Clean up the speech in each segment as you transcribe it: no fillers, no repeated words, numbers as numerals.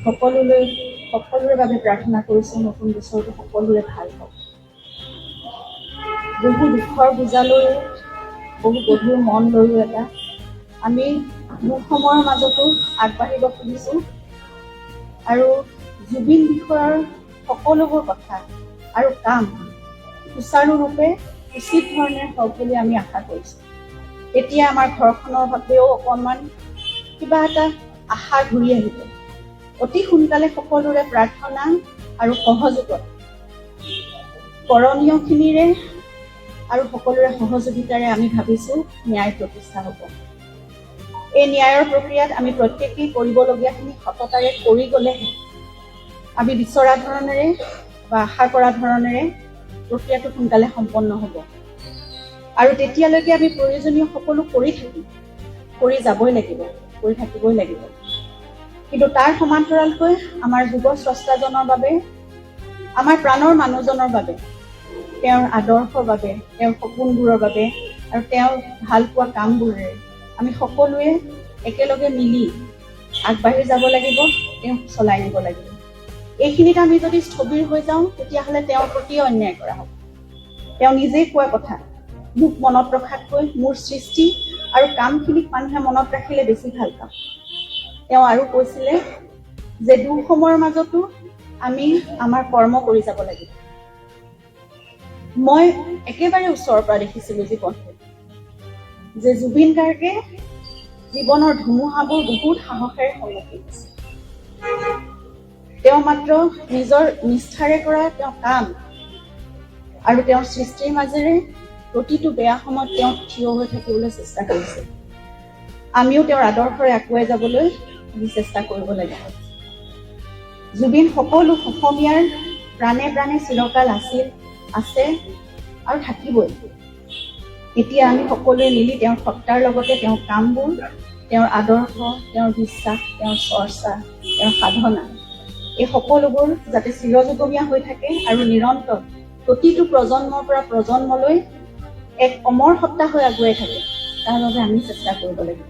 সকলোৰে বাবে প্ৰাৰ্থনা কৰিছোঁ নতুন বছৰটো সকলোৰে ভাল হওক। বহু দুখৰ বোজালৈ, বহু গধুৰ মন লৈও আমি দুখ সময়ৰ মাজতো আগবাঢ়িব খুজিছোঁ আৰু জুবিন বিষয়ৰ সকলোবোৰ কথা আৰু কাম সুচাৰুৰূপে উচিত ধৰণে হওক বুলি আমি আশা কৰিছোঁ। এতিয়া আমাৰ ঘৰখনৰ বাবেও অকণমান কিবা এটা আশা ঘূৰি আহিব। অতি সোনকালে সকলোৰে প্ৰাৰ্থনা আৰু সহযোগত কৰণীয়খিনিৰে আৰু সকলোৰে সহযোগিতাৰে আমি ভাবিছোঁ ন্যায় প্ৰতিষ্ঠা হ'ব। এই ন্যায়ৰ প্ৰক্ৰিয়াত আমি প্ৰত্যেকেই কৰিবলগীয়াখিনি সততাৰে কৰি গ'লেহে আমি বিচৰা ধৰণেৰে বা আশা কৰা ধৰণেৰে প্ৰক্ৰিয়াটো সোনকালে সম্পন্ন হ'ব। আৰু তেতিয়ালৈকে আমি প্ৰয়োজনীয় সকলো কৰি যাবই লাগিব, কৰি থাকিবই লাগিব। কিন্তু তাৰ সমান্তৰালকৈ আমাৰ যুৱ স্ৰষ্টাজনৰ বাবে, আমাৰ প্ৰাণৰ মানুহজনৰ বাবে, তেওঁৰ আদৰ্শৰ বাবে, তেওঁৰ সপোনবোৰৰ বাবে আৰু তেওঁ ভাল পোৱা কামবোৰেৰে আমি সকলোৱে একেলগে মিলি আগবাঢ়ি যাব লাগিব, তেওঁক চলাই নিব লাগিব। এইখিনিত আমি যদি স্থবিৰ হৈ যাওঁ তেতিয়াহ'লে তেওঁৰ প্ৰতি অন্যায় কৰা হ'ব। তেওঁ নিজেই কোৱা কথা, মোক মনত ৰখাতকৈ মোৰ সৃষ্টি আৰু কামখিনিক মানুহে মনত ৰাখিলে বেছি ভাল পাম। তেওঁ আৰু কৈছিলে যে দুখ সময়ৰ মাজতো আমি আমাৰ কৰ্ম কৰি যাব লাগিব। মই একেবাৰে ওচৰৰ পৰা দেখিছিলোঁ জীৱনটো যে জুবিন গাৰ্গে জীৱনৰ ধুমুহাবোৰ বহুত সাহসেৰে সন্মুখীন হৈছে। তেওঁ মাত্ৰ নিজৰ নিষ্ঠাৰে কৰা তেওঁ কাম আৰু তেওঁৰ সৃষ্টিৰ মাজেৰে প্ৰতিটো বেয়া সময়ত তেওঁ থিয় হৈ থাকিবলৈ চেষ্টা কৰিছে। আমিও তেওঁৰ আদৰ্শৰে আগুৱাই যাবলৈ আমি চেষ্টা কৰিব লাগিব। জুবিন সকলো অসমীয়াৰ প্ৰাণে প্ৰাণে চিৰকাল আছে আৰু থাকিবই। এতিয়া আমি সকলোৱে মিলি তেওঁৰ সত্তাৰ লগতে তেওঁৰ কামবোৰ, তেওঁৰ আদৰ্শ, তেওঁৰ বিশ্বাস, তেওঁৰ চৰ্চা, তেওঁৰ সাধনা, এই সকলোবোৰ যাতে চিৰযুগমীয়া হৈ থাকে আৰু নিৰন্তৰ প্ৰতিটো প্ৰজন্মৰ পৰা প্ৰজন্মলৈ এক অমৰ সত্তা হৈ আগুৱাই থাকে, তাৰ বাবে আমি চেষ্টা কৰিব লাগিব।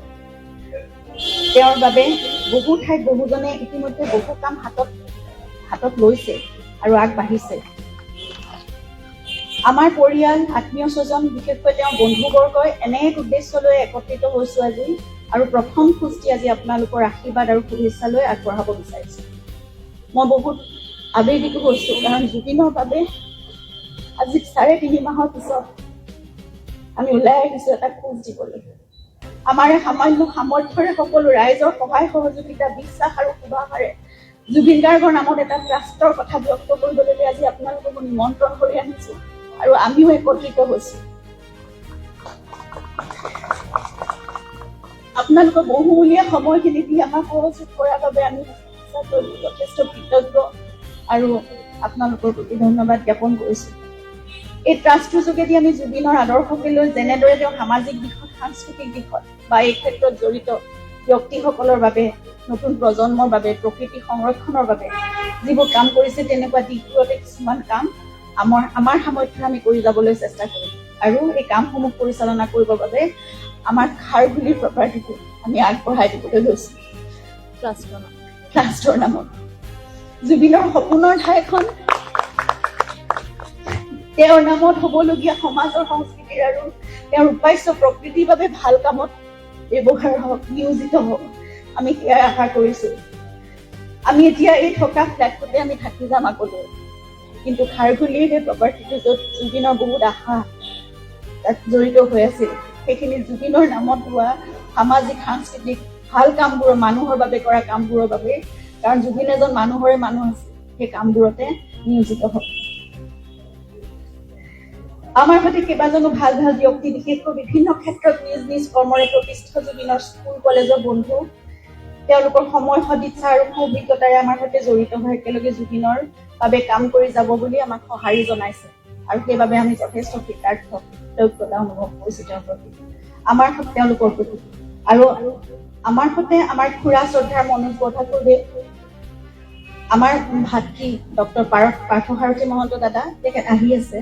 তেওঁৰ বাবে বহু ঠাইত বহুজনে ইতিমধ্যে বহু কাম হাতত লৈছে আৰু আগবাঢ়িছে। আমাৰ পৰিয়াল, আত্মীয় স্বজন, বিশেষকৈ তেওঁৰ বন্ধুবৰ্গই এনে এক উদ্দেশ্য লৈ একত্ৰিত হৈছোঁ আজি আৰু প্ৰথম খোজটি আজি আপোনালোকৰ আশীৰ্বাদ আৰু শুভেচ্ছা লৈ আগবঢ়াব বিচাৰিছোঁ। মই বহুত আৱেগিত হৈছোঁ, কাৰণ জুবিনৰ বাবে আজি 3.5 মাহৰ পিছত আমি ওলাই আহিছোঁ এটা খোজ দিবলৈ। আমাৰ সামান্য সামৰ্থ্যৰে সকলো ৰাইজৰ সহায় সহযোগিতা, বিশ্বাস আৰু শুভাষাৰে জুবিন গাৰ্গৰ নামত এটা ট্ৰাষ্টৰ কথা ব্যক্ত কৰিবলৈ আজি আপোনালোকক নিমন্ত্ৰণ কৰি আনিছোঁ আৰু আমিও একত্ৰিত হৈছোঁ। আপোনালোকৰ বহুমূলীয়া সময়খিনি দি আমাক সহযোগ কৰাৰ বাবে আমি যথেষ্ট কৃতজ্ঞ আৰু আপোনালোকৰ প্ৰতি ধন্যবাদ জ্ঞাপন কৰিছোঁ। এই ট্ৰাষ্টটোৰ যোগেদি আমি জুবিনৰ আদৰ্শকে লৈ যেনেদৰে তেওঁ সামাজিক দিশত, সাংস্কৃতিক দিশত বা এই ক্ষেত্ৰত জড়িত ব্যক্তিসকলৰ বাবে, নতুন প্ৰজন্মৰ বাবে, প্ৰকৃতি সংৰক্ষণৰ বাবে যিবোৰ কাম কৰিছে, তেনেকুৱা দিশবোৰতে কিছুমান কাম আমাৰ সামৰ্থ্যৰে আমি কৰি যাবলৈ চেষ্টা কৰিম। আৰু এই কামসমূহ পৰিচালনা কৰিবৰ বাবে আমাৰ খাৰঘুলিৰ প্ৰপাৰ্টিটো আমি আগবঢ়াই দিবলৈ লৈছোঁ ট্ৰাষ্টৰ নামত। জুবিনৰ সপোনৰ ঠাইখন তেওঁৰ নামত হ'বলগীয়া সমাজৰ সংস্কৃতিৰ আৰু তেওঁৰ উপাস্য প্ৰকৃতিৰ বাবে ভাল কামত ব্যৱহাৰ হওক, নিয়োজিত হওক, আমি সেয়াই আশা কৰিছোঁ। আমি এতিয়া এই থকা ফ্লেটটোতে আমি থাকি যাম আগলৈ, কিন্তু খাৰঘুলিৰ সেই প্ৰপাৰ্টিটো য'ত জুবিনৰ বহুত আশা তাত জড়িত হৈ আছিল, সেইখিনি জুবিনৰ নামত হোৱা সামাজিক সাংস্কৃতিক ভাল কামবোৰ, মানুহৰ বাবে কৰা কামবোৰৰ বাবে, কাৰণ জুবিন এজন মানুহৰে মানুহ আছিল, সেই কামবোৰতে নিয়োজিত হওক। আমাৰ সৈতে কেইবাজনো ভাল ভাল ব্যক্তি, বিশেষকৈ বিভিন্ন ক্ষেত্ৰত নিজ নিজ কৰ্মৰে প্ৰতিষ্ঠিত জুবিনৰ স্কুল কলেজৰ বন্ধু, তেওঁলোকৰ সময় সদিচ্ছা আৰু অভিজ্ঞতাৰে আমাৰ সৈতে জড়িত হৈ একেলগে জুবিনৰ বাবে কাম কৰি যাব বুলি আমাক সঁহাৰি জনাইছে আৰু সেইবাবে আমি যথেষ্ট কৃতাৰ্থ, কৃতজ্ঞতা অনুভৱ কৰিছোঁ তেওঁৰ প্ৰতি, তেওঁলোকৰ প্ৰতি। আৰু আমাৰ সৈতে আমাৰ খুৰা শ্ৰদ্ধাৰ মনোজ বৰঠাকুৰদেৱ, আমাৰ ভাতৃ ডক্টৰ পাৰ্থসাৰথী মহন্ত দাদা, তেখেত আহি আছে।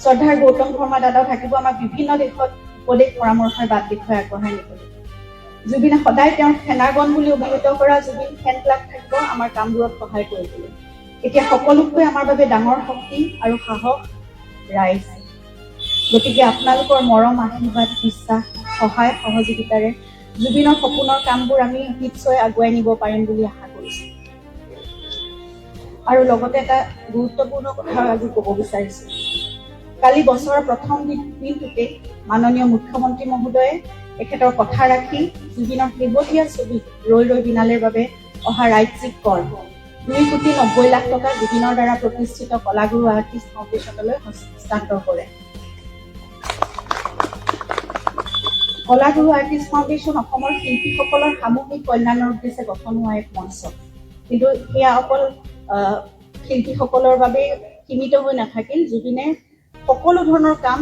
শ্ৰদ্ধাৰ গৌতম শৰ্মা দাদাও থাকিব, আমাক বিভিন্ন দিশত উপদেশ পৰামৰ্শৰ বাট দেখুৱাই আগবঢ়াই নিবলৈ। জুবিনে সদায় তেওঁৰ ফেনাৰবন বুলি অভিহিত কৰা জুবিন ফেন ক্লাব থাকিব। আমাৰ কামবোৰত সহায় কৰিবলৈ। এতিয়া সকলোতকৈ আমাৰ বাবে ডাঙৰ শক্তি আৰু সাহস ৰাইজ। গতিকে আপোনালোকৰ মৰম, আশীৰ্বাদ, বিশ্বাস, সহায় সহযোগিতাৰে জুবিনৰ সপোনৰ কামবোৰ আমি নিশ্চয় আগুৱাই নিব পাৰিম বুলি আশা কৰিছোঁ। আৰু লগতে এটা গুৰুত্বপূৰ্ণ কথা আজি ক'ব বিচাৰিছো। কালি বছৰৰ প্ৰথম দিনটোতে মাননীয় মুখ্যমন্ত্ৰী মহোদয়ে তেখেতৰ কথা ৰাখি জুবিনৰ শেহতীয়া ছবি ৰৈ ৰৈ বিনালেৰ বাবে অহা ৰাজ্যিক কৰ 2,90,00,000 টকা জুবিনৰ দ্বাৰা প্ৰতিষ্ঠিত কলাগুৰু আৰ্টিষ্ট ফাউণ্ডেশ্যনলৈ হস্তান্তৰ কৰে। কলাগুৰু আৰ্টিষ্ট ফাউণ্ডেশ্যন অসমৰ শিল্পীসকলৰ সামূহিক কল্যাণৰ উদ্দেশ্যে গঠন হোৱা এক মঞ্চ। কিন্তু সেয়া অকল শিল্পীসকলৰ বাবে সীমিত হৈ নাথাকিল। জুবিনে সকলো ধৰণৰ কাম,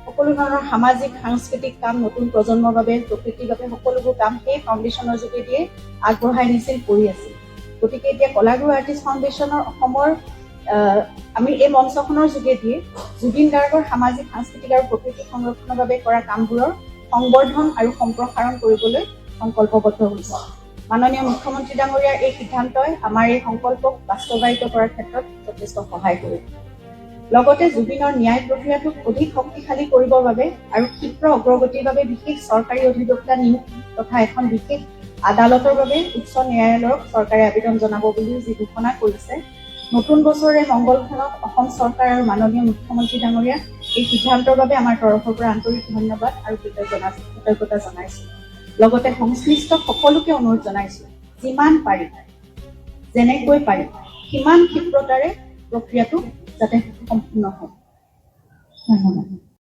সকলো ধৰণৰ সামাজিক সাংস্কৃতিক কাম, নতুন প্ৰজন্মৰ বাবে, প্ৰকৃতিৰ বাবে সকলোবোৰ কাম সেই ফাউণ্ডেশ্যনৰ যোগেদিয়ে আগবঢ়াই নিছিল, কৰি আছিল। গতিকে এতিয়া কলাগুৰু আৰ্টিষ্ট ফাউণ্ডেশ্যনৰ অসমৰ আমি এই মঞ্চখনৰ যোগেদিয়ে জুবিন গাৰ্গৰ সামাজিক সাংস্কৃতিক আৰু প্ৰকৃতি সংৰক্ষণৰ বাবে কৰা কামবোৰৰ সংবৰ্ধন আৰু সম্প্ৰসাৰণ কৰিবলৈ সংকল্পবদ্ধ হৈছে। মাননীয় মুখ্যমন্ত্ৰী ডাঙৰীয়াৰ এই সিদ্ধান্তই আমাৰ এই সংকল্পক বাস্তৱায়িত কৰাৰ ক্ষেত্ৰত যথেষ্ট সহায় কৰিব। লগতে জুবিনৰ ন্যায় প্ৰক্ৰিয়াটোক অধিক শক্তিশালী কৰিবৰ বাবে আৰু ক্ষীপ্ৰ অগ্ৰগতিৰ বাবে বিশেষ চৰকাৰী অধিবক্তা নিয়োগ তথা এখন বিশেষ আদালতৰ বাবে উচ্চ ন্যায়ালয়ক চৰকাৰে আবেদন জনাব বুলিও যি ঘোষণা কৰিছে, নতুন বছৰে মংগলখনক অসম চৰকাৰ আৰু মাননীয় মুখ্যমন্ত্ৰী ডাঙৰীয়াক এই সিদ্ধান্তৰ বাবে আমাৰ তৰফৰ পৰা আন্তৰিক ধন্যবাদ আৰু কৃতজ্ঞতা জনাইছো। লগতে সংশ্লিষ্ট সকলোকে অনুৰোধ জনাইছো, যিমান পাৰি, যেনেকৈ পাৰি, সিমান ক্ষীপ্ৰতাৰে প্ৰক্ৰিয়াটো যাতে সম্পূৰ্ণ হয়। ধন্যবাদ।